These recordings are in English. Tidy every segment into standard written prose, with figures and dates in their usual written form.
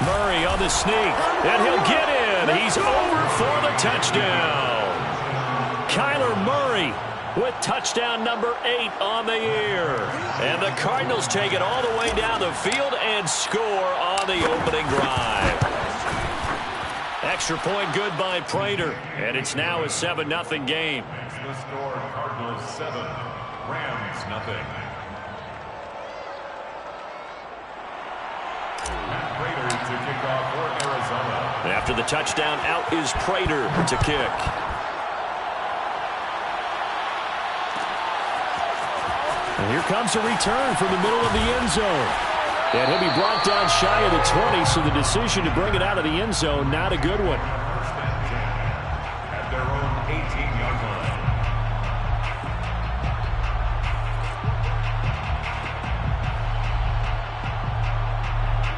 Murray on the sneak, and he'll get in. He's over for the touchdown. Kyler Murray with touchdown number 8 on the year. And the Cardinals take it all the way down the field and score on the opening drive. Extra point good by Prater, and it's now a 7-0 game. That's the score. Cardinals 7, Rams 0. Matt Prater to kick off for Arizona. After the touchdown, out is Prater to kick. And here comes a return from the middle of the end zone. And he'll be brought down shy of the 20, so the decision to bring it out of the end zone, not a good one. At their own 18-yard line.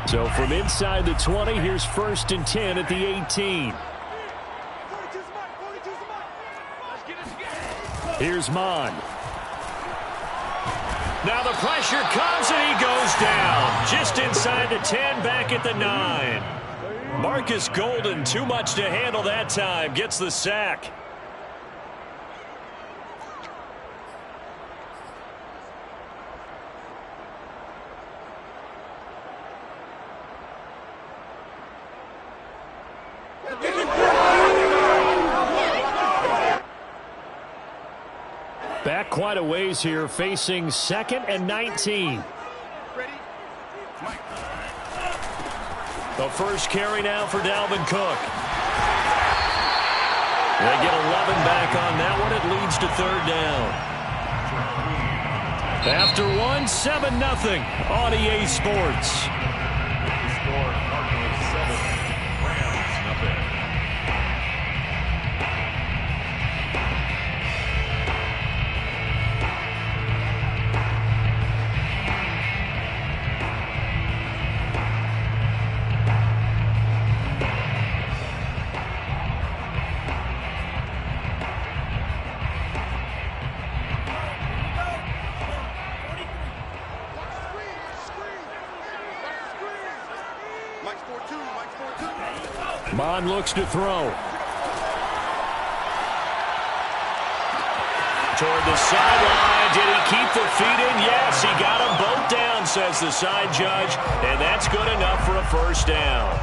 So from inside the 20, here's 1st and 10 at the 18. Here's Mon. Now the pressure comes and he goes down. Just inside the 10, back at the 9. Marcus Golden, too much to handle that time, gets the sack. Back quite a ways here, facing 2nd and 19. The first carry now for Dalvin Cook. They get 11 back on that one. It leads to 3rd down. After 7-0 on EA Sports. Mon looks to throw. Toward the sideline. Did he keep the feet in? Yes, he got them both down, says the side judge. And that's good enough for a 1st down.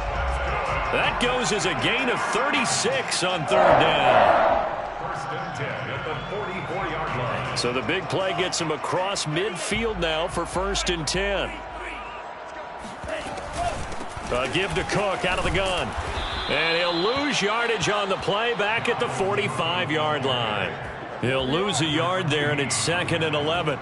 That goes as a gain of 36 on 3rd down. 1st and 10 at the 44-yard line. So the big play gets him across midfield now for 1st and 10. Give to Cook out of the gun. And he'll lose yardage on the play back at the 45-yard line. He'll lose a yard there, and it's 2nd and 11.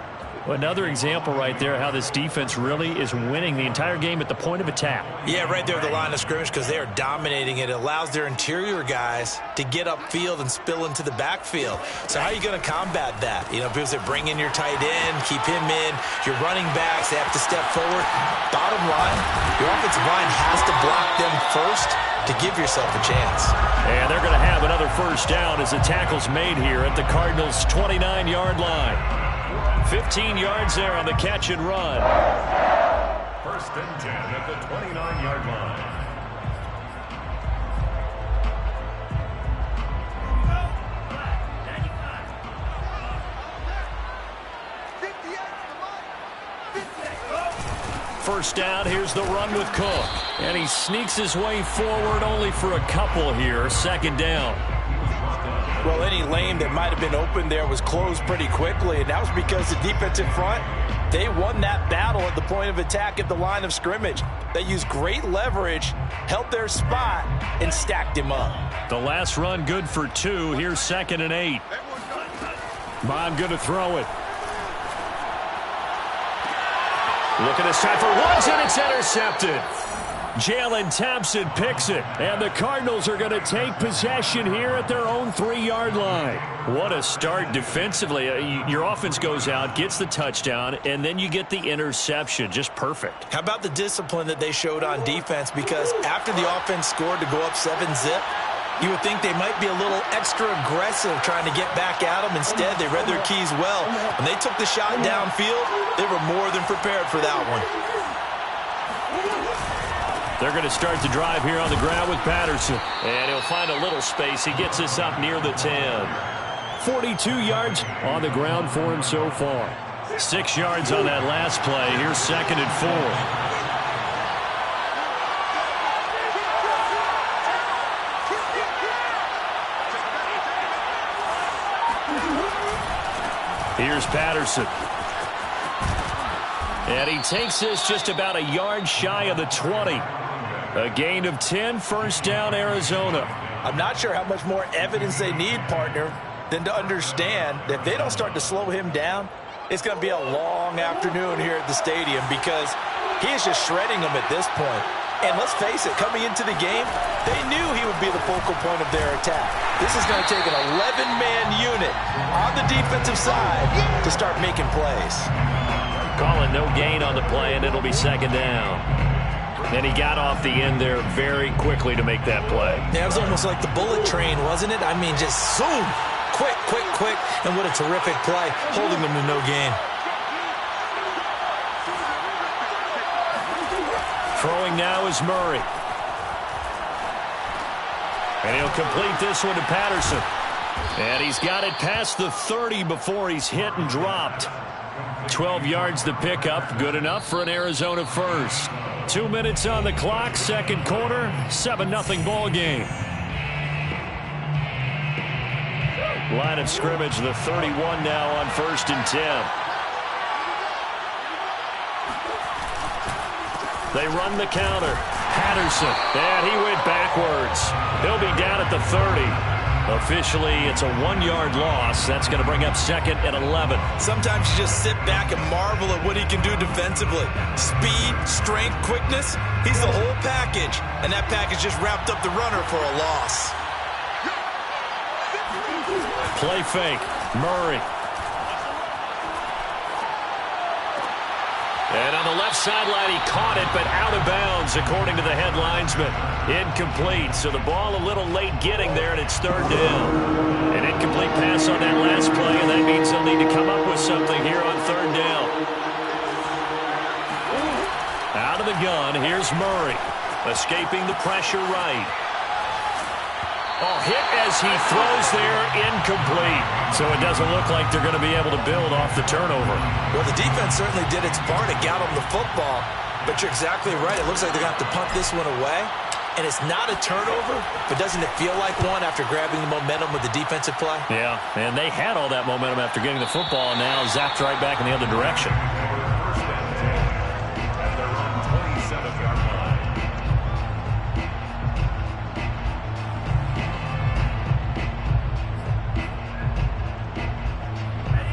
Well, another example right there how this defense really is winning the entire game at the point of attack. Yeah, right there at the line of scrimmage because they are dominating it. It allows their interior guys to get upfield and spill into the backfield. So how are you going to combat that? You know, because they bring in your tight end, keep him in. Your running backs, they have to step forward. Bottom line, your offensive line has to block them first to give yourself a chance. And they're going to have another 1st down as the tackle's made here at the Cardinals' 29-yard line. 15 yards there on the catch and run. 1st and 10 at the 29-yard line. First down, here's the run with Cook. And he sneaks his way forward only for a couple here. 2nd down. Well, any lane that might have been open there was closed pretty quickly, and that was because the defensive front, they won that battle at the point of attack at the line of scrimmage. They used great leverage, held their spot, and stacked him up. The last run good for 2. Here's 2nd and 8. Mon going to throw it. Looking to set for once, and it's intercepted. Jalen Thompson picks it, and the Cardinals are going to take possession here at their own 3-yard line. What a start defensively. Your offense goes out, gets the touchdown, and then you get the interception. Just perfect. How about the discipline that they showed on defense? Because after the offense scored to go up 7-zip, you would think they might be a little extra aggressive trying to get back at them. Instead, they read their keys well. When they took the shot downfield, they were more than prepared for that one. They're going to start the drive here on the ground with Patterson. And he'll find a little space. He gets us up near the 10. 42 yards on the ground for him so far. 6 yards on that last play. Here's 2nd and 4. Here's Patterson. And he takes this just about a yard shy of the 20. A gain of 10, first down, Arizona. I'm not sure how much more evidence they need, partner, than to understand that if they don't start to slow him down, it's going to be a long afternoon here at the stadium because he is just shredding them at this point. And let's face it, coming into the game, they knew he would be the focal point of their attack. This is going to take an 11-man unit on the defensive side to start making plays. Calling no gain on the play, and it'll be 2nd down. And he got off the end there very quickly to make that play. Yeah, it was almost like the bullet train, wasn't it? I mean, just zoom. Quick, quick, quick. And what a terrific play, holding them to no gain. Throwing now is Murray. And he'll complete this one to Patterson. And he's got it past the 30 before he's hit and dropped. 12 yards the pickup. Good enough for an Arizona first. 2 minutes on the clock, second quarter, 7-0 ball game. Line of scrimmage, the 31 now on 1st and 10. They run the counter. Patterson, and he went backwards. He'll be down at the 30. Officially, it's a 1-yard loss. That's going to bring up 2nd and 11. Sometimes you just sit back and marvel at what he can do defensively. Speed, strength, quickness. He's the whole package. And that package just wrapped up the runner for a loss. Play fake. Murray. And on the left sideline, he caught it, but out of bounds, according to the head linesman. Incomplete, so the ball a little late getting there, and it's 3rd down. An incomplete pass on that last play, and that means they'll need to come up with something here on 3rd down. Out of the gun, here's Murray. Escaping the pressure right. Oh, hit as he throws there, incomplete. So it doesn't look like they're going to be able to build off the turnover. Well, the defense certainly did its part to get them the football. But you're exactly right. It looks like they're going to have to punt this one away. And it's not a turnover, but doesn't it feel like one after grabbing the momentum with the defensive play? Yeah, and they had all that momentum after getting the football, and now zapped right back in the other direction.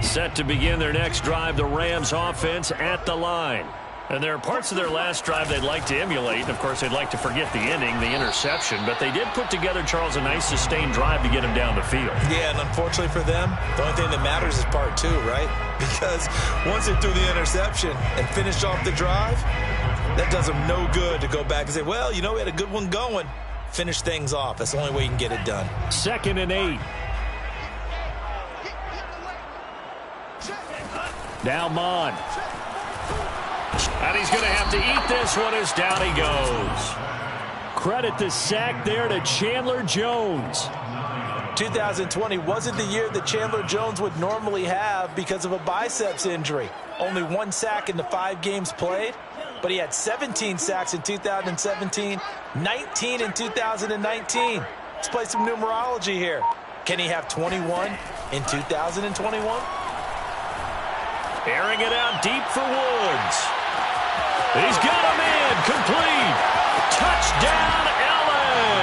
Set to begin their next drive, the Rams offense at the line. And there are parts of their last drive they'd like to emulate. And, of course, they'd like to forget the ending, the interception. But they did put together, Charles, a nice sustained drive to get him down the field. Yeah, and unfortunately for them, the only thing that matters is part 2, right? Because once they threw the interception and finished off the drive, that does them no good to go back and say, well, you know, we had a good one going. Finish things off. That's the only way you can get it done. 2nd and 8. Now Mond. And he's going to have to eat this one as down he goes. Credit the sack there to Chandler Jones. 2020 wasn't the year that Chandler Jones would normally have because of a biceps injury. Only 1 sack in the 5 games played, but he had 17 sacks in 2017, 19 in 2019. Let's play some numerology here. Can he have 21 in 2021? Airing it out deep for Woods. He's got him in. Complete. Touchdown, L.A.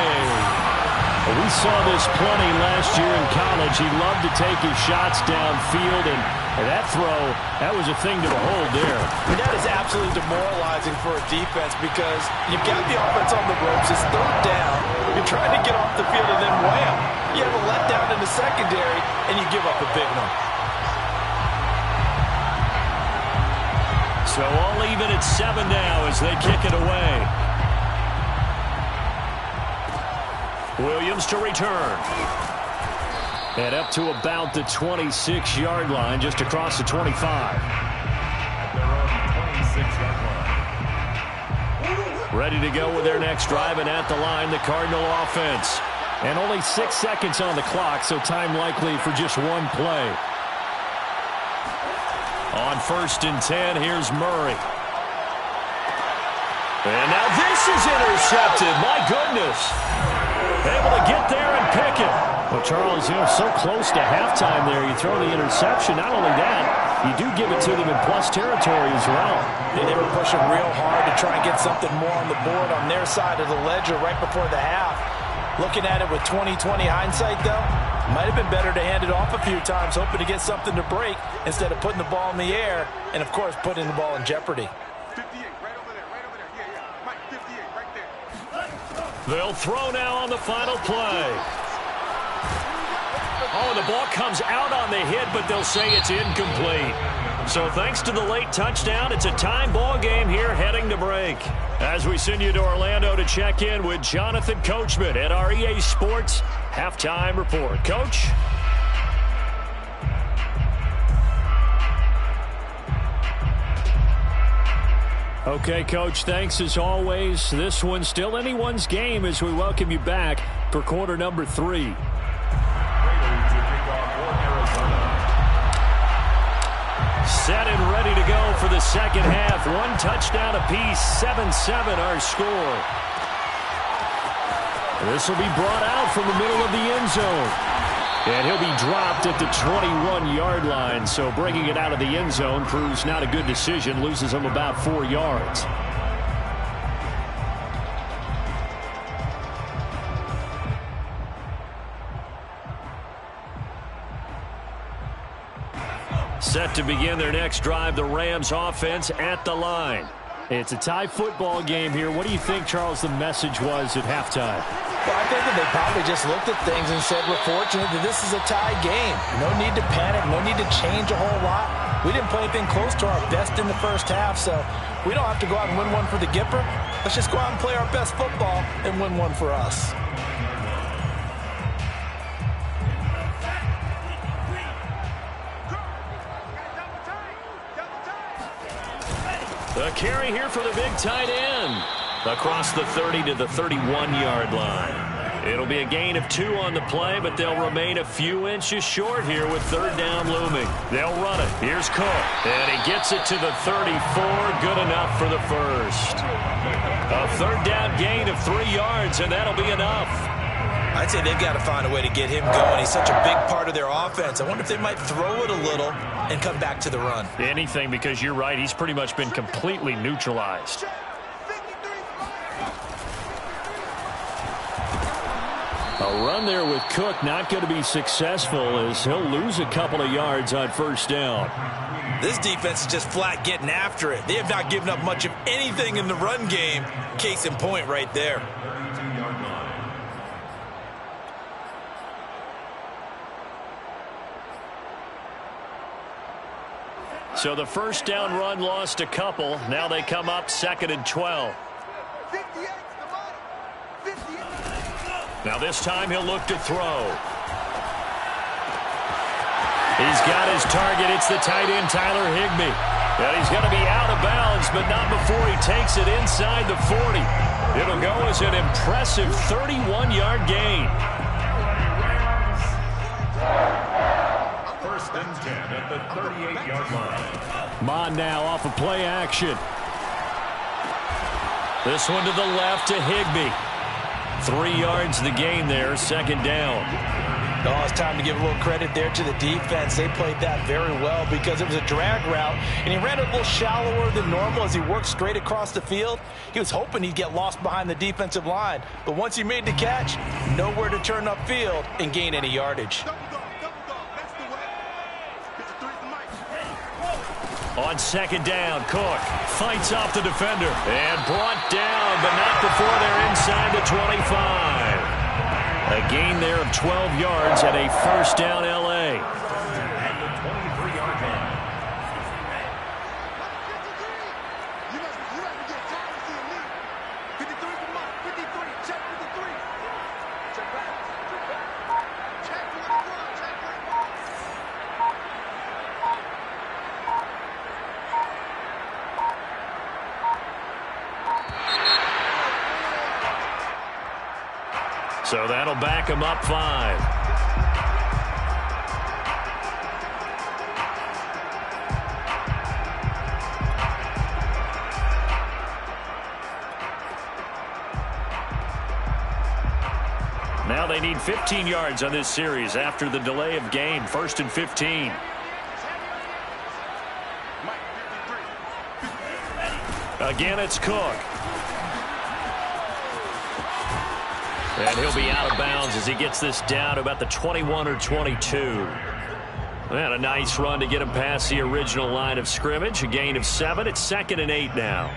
We saw this plenty last year in college. He loved to take his shots downfield, and that throw, that was a thing to behold there. And that is absolutely demoralizing for a defense because you've got the offense on the ropes. It's 3rd down. You're trying to get off the field, and then wham, you have a letdown in the secondary, and you give up a big one. So all even at 7 now as they kick it away. Williams to return. And up to about the 26-yard line, just across the 25. At their own 26-yard line. Ready to go with their next drive, and at the line, the Cardinal offense. And only 6 seconds on the clock, so time likely for just one play. On 1st and 10, here's Murray. And now this is intercepted. My goodness. Able to get there and pick it. Well, Charles, so close to halftime there. You throw the interception. Not only that, you do give it to them in plus territory as well. They were pushing real hard to try and get something more on the board on their side of the ledger right before the half. Looking at it with 20/20 hindsight, though, might have been better to hand it off a few times, hoping to get something to break instead of putting the ball in the air and, of course, putting the ball in jeopardy. 58, right over there, right over there. Yeah. Mike, 58, right there. They'll throw now on the final play. Oh, the ball comes out on the hit, but they'll say it's incomplete. So thanks to the late touchdown, it's a time ball game here heading to break. As we send you to Orlando to check in with Jonathan Coachman at our EA Sports Halftime Report. Coach? Okay, Coach, thanks as always. This one's still anyone's game as we welcome you back for quarter number 3. Set and ready to go for the second half. One touchdown apiece, 7-7 our score. This will be brought out from the middle of the end zone. And he'll be dropped at the 21-yard line. So bringing it out of the end zone proves not a good decision. Loses him about 4 yards. Set to begin their next drive, the Rams offense at the line. It's a tie football game here. What do you think, Charles, the message was at halftime? Well, I think that they probably just looked at things and said, we're fortunate that this is a tie game. No need to panic, no need to change a whole lot. We didn't play anything close to our best in the first half, so we don't have to go out and win one for the Gipper. Let's just go out and play our best football and win one for us. The carry here for the big tight end. Across the 30 to the 31-yard line. It'll be a gain of 2 on the play, but they'll remain a few inches short here with third down looming. They'll run it. Here's Cook. And he gets it to the 34. Good enough for the first. A third down gain of 3 yards, and that'll be enough. I'd say they've got to find a way to get him going. He's such a big part of their offense. I wonder if they might throw it a little and come back to the run. Anything, because you're right. He's pretty much been completely neutralized. A run there with Cook not going to be successful as he'll lose a couple of yards on first down. This defense is just flat getting after it. They have not given up much of anything in the run game. Case in point right there. So the first down run lost a couple. Now they come up 2nd and 12. Now this time he'll look to throw. He's got his target. It's the tight end, Tyler Higbee. And he's going to be out of bounds, but not before he takes it inside the 40. It'll go as an impressive 31-yard gain. 1st and 10 at the 38-yard line. Mon now off of play action. This one to the left to Higbee. 3 yards the gain there, 2nd down. Oh, it's time to give a little credit there to the defense. They played that very well because it was a drag route, and he ran it a little shallower than normal as he worked straight across the field. He was hoping he'd get lost behind the defensive line, but once he made the catch, nowhere to turn upfield and gain any yardage. On 2nd down, Cook fights off the defender and brought down, but not before they're inside the 25. A gain there of 12 yards and a first down, L.A. At the 23-yard line. So that'll back him up 5. Now they need 15 yards on this series after the delay of game. 1st and 15. Again, it's Cook. And he'll be out of bounds as he gets this down to about the 21 or 22. And a nice run to get him past the original line of scrimmage. A gain of 7. It's 2nd and 8 now.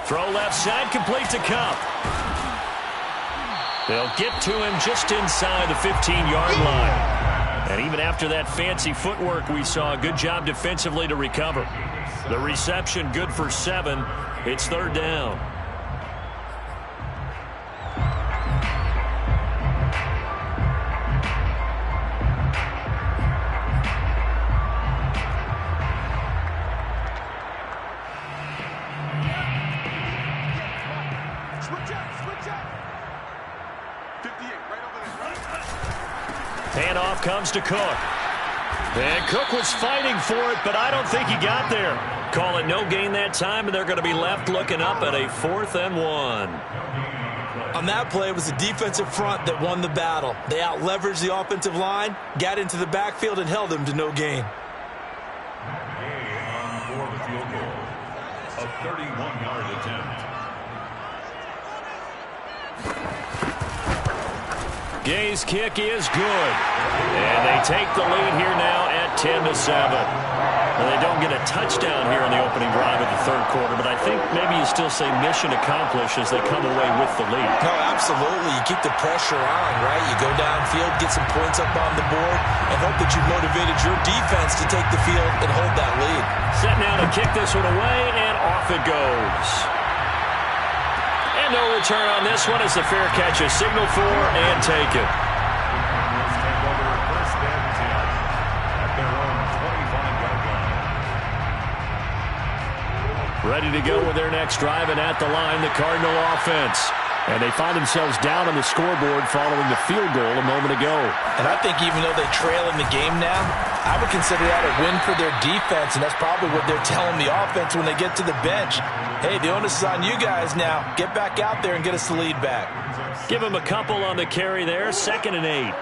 Throw left side, complete to Kupp. They'll get to him just inside the 15-yard line. And even after that fancy footwork we saw, a good job defensively to recover. The reception good for 7. It's 3rd down. Handoff comes to Cook. And Cook was fighting for it, but I don't think he got there. Call it no gain that time, and they're going to be left looking up at a 4th and 1. On that play, it was the defensive front that won the battle. They out-leveraged the offensive line, got into the backfield, and held them to no gain. For the field goal, a 31-yard attempt. Gay's kick is good. And they take the lead here now at 10-7. Well, they don't get a touchdown here in the opening drive of the 3rd quarter, but I think maybe you still say mission accomplished as they come away with the lead. No, absolutely. You keep the pressure on, right? You go downfield, get some points up on the board, and hope that you've motivated your defense to take the field and hold that lead. Set now to kick this one away, and off it goes. No return on this one as the fair catch is signaled for and taken. Let's take over 1st and 10 at their own 25-yard line. Ready to go with their next drive, and at the line, the Cardinal offense. And they find themselves down on the scoreboard following the field goal a moment ago. And I think even though they trail in the game now, I would consider that a win for their defense, and that's probably what they're telling the offense when they get to the bench. Hey, the onus is on you guys now. Get back out there and get us the lead back. Give them a couple on the carry there. 2nd and 8.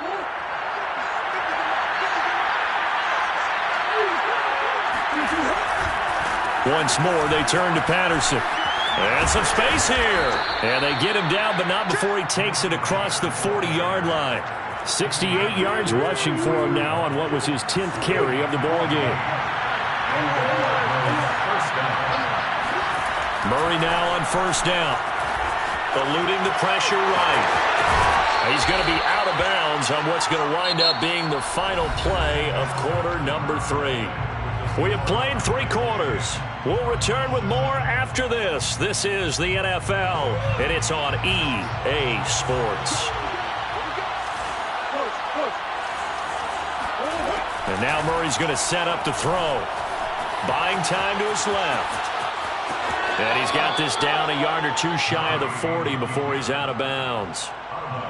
Once more, they turn to Patterson. And some space here. And they get him down, but not before he takes it across the 40-yard line. 68 yards rushing for him now on what was his 10th carry of the ballgame. Murray now on 1st down. Eluding the pressure right. He's going to be out of bounds on what's going to wind up being the final play of quarter number 3. We have played 3 quarters. We'll return with more after this. This is the NFL, and it's on EA Sports. And now Murray's going to set up to throw. Buying time to his left. And he's got this down a yard or 2 shy of the 40 before he's out of bounds.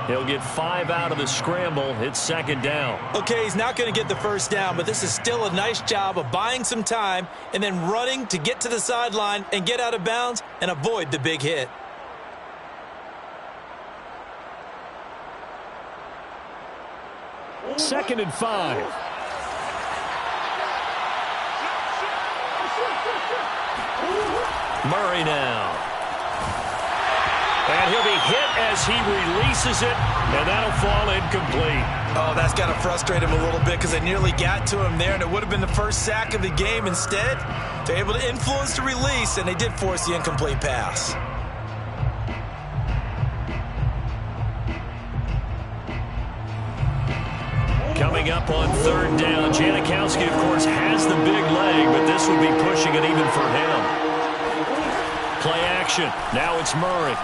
He'll get 5 out of the scramble. It's 2nd down. Okay, he's not going to get the 1st down, but this is still a nice job of buying some time and then running to get to the sideline and get out of bounds and avoid the big hit. Second and 5. Murray now. And he'll be hit as he releases it, and that'll fall incomplete. Oh, that's got to frustrate him a little bit because they nearly got to him there, and it would have been the first sack of the game. Instead, they're able to influence the release, and they did force the incomplete pass. Coming up on third down, Janikowski, of course, has the big leg, but this would be pushing it even for him. Play action. Now it's Murray.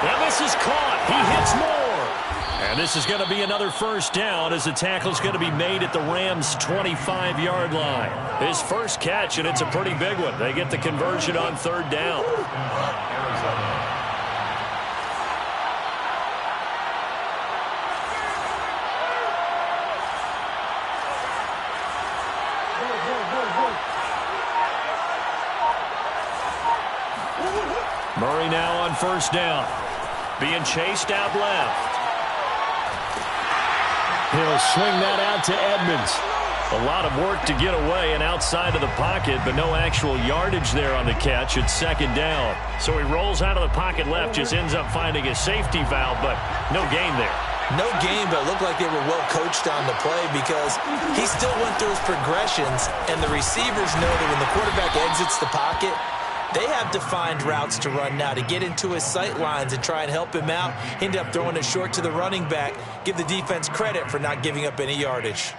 And this is caught. He hits more. And this is going to be another first down as the tackle is going to be made at the Rams' 25-yard line. His first catch, and it's a pretty big one. They get the conversion on third down. Murray now on first down. Being chased out left. He'll swing that out to Edmonds. A lot of work to get away and outside of the pocket, but no actual yardage there on the catch. It's second down. So he rolls out of the pocket left, just ends up finding a safety valve, but no gain there. No gain, but it looked like they were well coached on the play because he still went through his progressions, and the receivers know that when the quarterback exits the pocket, they have defined routes to run now to get into his sight lines and try and help him out. End up throwing it short to the running back. Give the defense credit for not giving up any yardage.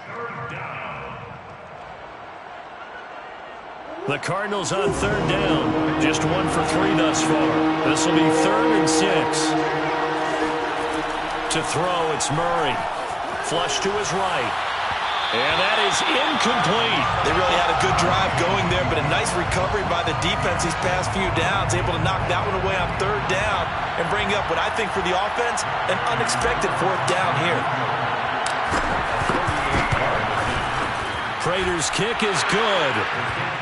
The Cardinals on third down. Just 1 for 3 thus far. This will be 3rd and 6. To throw, it's Murray. Flush to his right. And that is incomplete. They really had a good drive going there, but a nice recovery by the defense these past few downs. Able to knock that one away on third down and bring up what I think for the offense, an unexpected 4th down here. Prater's kick is good.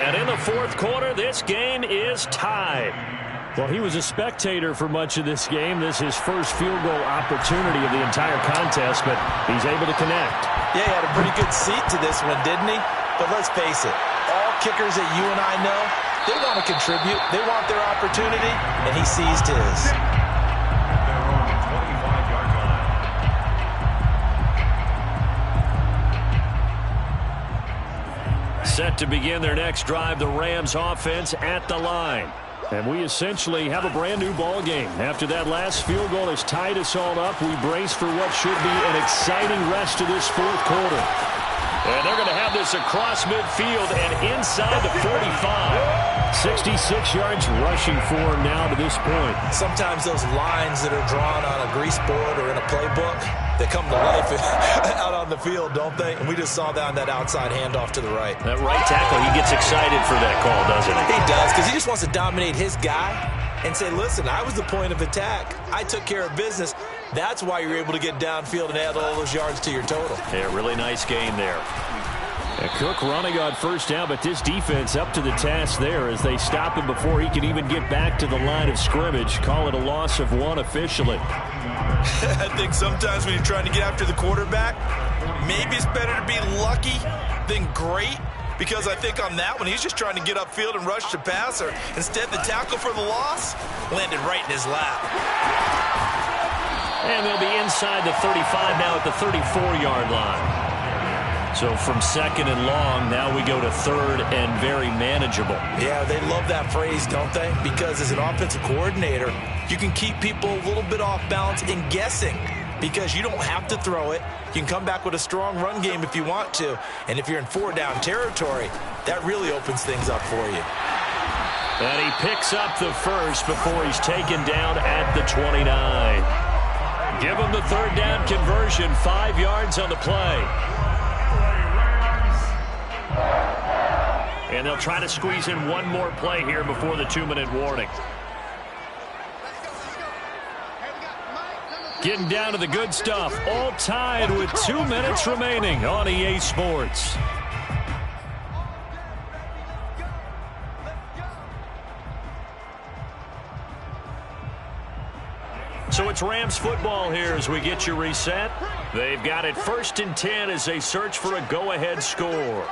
And in the 4th quarter, this game is tied. Well, he was a spectator for much of this game. This is his first field goal opportunity of the entire contest, but he's able to connect. Yeah, he had a pretty good seat to this one, didn't he? But let's face it, all kickers that you and I know, they want to contribute. They want their opportunity, and he seized his. Set to begin their next drive, the Rams offense at the line. And we essentially have a brand-new ball game. After that last field goal has tied us all up, we brace for what should be an exciting rest of this 4th quarter. And they're going to have this across midfield and inside the 45. 66 yards rushing for him now to this point. Sometimes those lines that are drawn on a grease board or in a playbook, they come to life out on the field, don't they? And we just saw that on that outside handoff to the right. That right tackle, he gets excited for that call, doesn't he? He does, because he just wants to dominate his guy and say, listen, I was the point of attack. I took care of business. That's why you're able to get downfield and add all those yards to your total. Yeah, really nice game there. And Cook running on first down, but this defense up to the task there as they stop him before he can even get back to the line of scrimmage. Call it a loss of 1 officially. I think sometimes when you're trying to get after the quarterback, maybe it's better to be lucky than great. Because I think on that one, he's just trying to get upfield and rush the passer. Instead, the tackle for the loss landed right in his lap. And they'll be inside the 35 now at the 34-yard line. So from 2nd and long, now we go to 3rd and very manageable. Yeah, they love that phrase, don't they? Because as an offensive coordinator, you can keep people a little bit off balance in guessing. Because you don't have to throw it. You can come back with a strong run game if you want to. And if you're in 4-down territory, that really opens things up for you. And he picks up the first before he's taken down at the 29. Give him the 3rd down conversion, 5 yards on the play. And they'll try to squeeze in one more play here before the 2-minute warning. Getting down to the good stuff. All tied with 2 minutes remaining on EA Sports. So it's Rams football here as we get you reset. They've got it 1st and 10 as they search for a go-ahead score.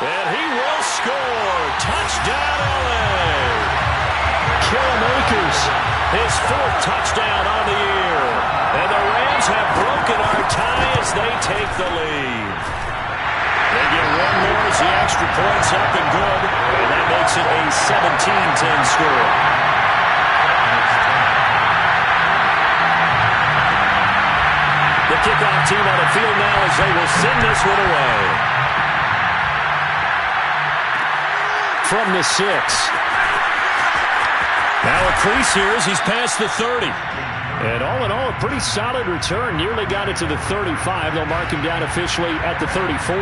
And he will score. Touchdown, LA. Cam Akers, his 4th touchdown on the year. And the Rams have broken our tie as they take the lead. They get one more as the extra point's up and good. And that makes it a 17-10 score. team on the field now as they will send this one away. From the 6. Now a crease here as he's past the 30. And all in all, a pretty solid return. Nearly got it to the 35. They'll mark him down officially at the 34.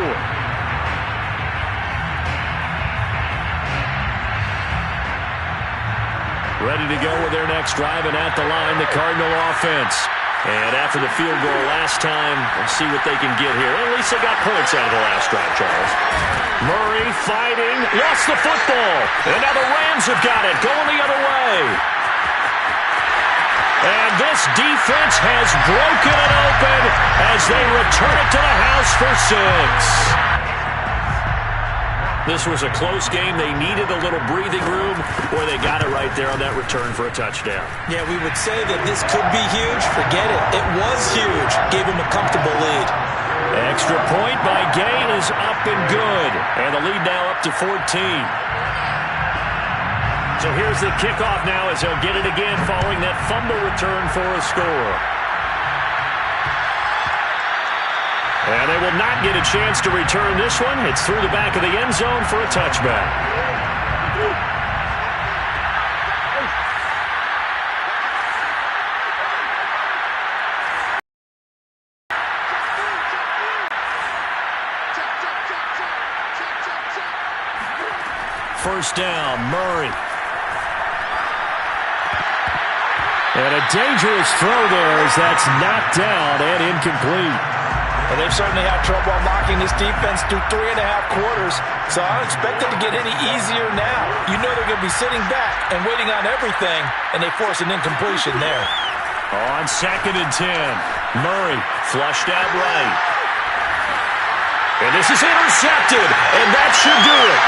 Ready to go with their next drive, and at the line, the Cardinal offense. And after the field goal last time, we'll see what they can get here. At least they got points out of the last drive, Charles. Murray fighting, lost the football. And now the Rams have got it, going the other way. And this defense has broken it open as they return it to the house for 6. This was a close game. They needed a little breathing room, where they got it right there on that return for a touchdown. Yeah, we would say that this could be huge. Forget it. It was huge. Gave him a comfortable lead. Extra point by Gay is up and good. And the lead now up to 14. So here's the kickoff now as he'll get it again following that fumble return for a score. And they will not get a chance to return this one. It's through the back of the end zone for a touchback. First down, Murray. And a dangerous throw there as that's knocked down and incomplete. Well, they've certainly had trouble unlocking this defense through 3.5 quarters, so I don't expect it to get any easier now. You know they're going to be sitting back and waiting on everything, and they force an incompletion there. On 2nd and 10, Murray flushed out right. And this is intercepted, and that should do it.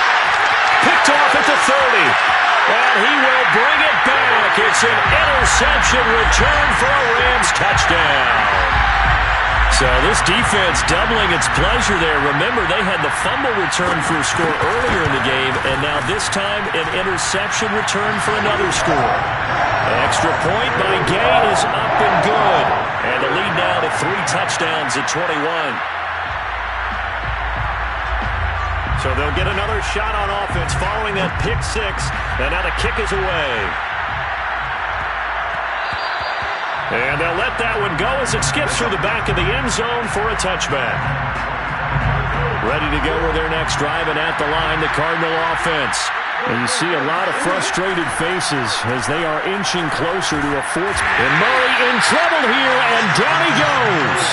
Picked off at the 30, and he will bring it back. It's an interception return for a Rams touchdown. So this defense doubling its pleasure there. Remember, they had the fumble return for a score earlier in the game, and now this time an interception return for another score. Extra point by Gay is up and good. And the lead now to 3 touchdowns at 21. So they'll get another shot on offense following that pick 6, and now the kick is away. And they'll let that one go as it skips through the back of the end zone for a touchback. Ready to go with their next drive, and at the line, the Cardinal offense. And you see a lot of frustrated faces as they are inching closer to a 4th. And Murray in trouble here, and down he goes.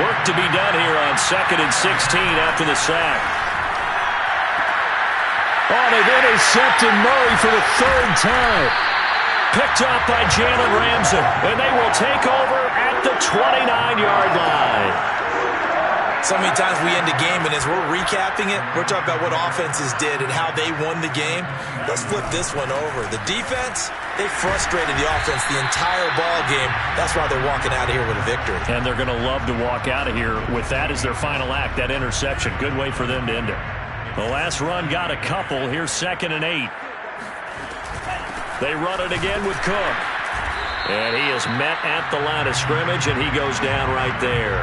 Work to be done here on 2nd and 16 after the sack. Oh, they've intercepted Murray for the 3rd time. Picked up by Jalen Ramsey, and they will take over at the 29-yard line. So many times we end a game, and as we're recapping it, we're talking about what offenses did and how they won the game. Let's flip this one over. The defense, they frustrated the offense the entire ball game. That's why they're walking out of here with a victory. And they're going to love to walk out of here with that as their final act, that interception. Good way for them to end it. The last run got a couple. Here's 2nd and 8. They run it again with Cook. And he is met at the line of scrimmage, and he goes down right there.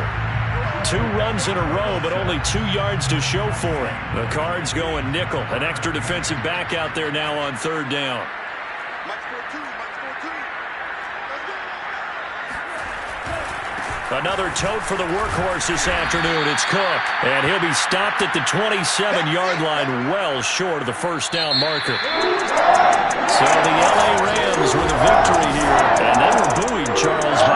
2 runs in a row, but only 2 yards to show for it. The Cards going nickel. An extra defensive back out there now on 3rd down. Another tote for the workhorse this afternoon. It's Cook. And he'll be stopped at the 27-yard line, well short of the first down marker. So the L.A. Rams with a victory here. And they were buoyed, Charles,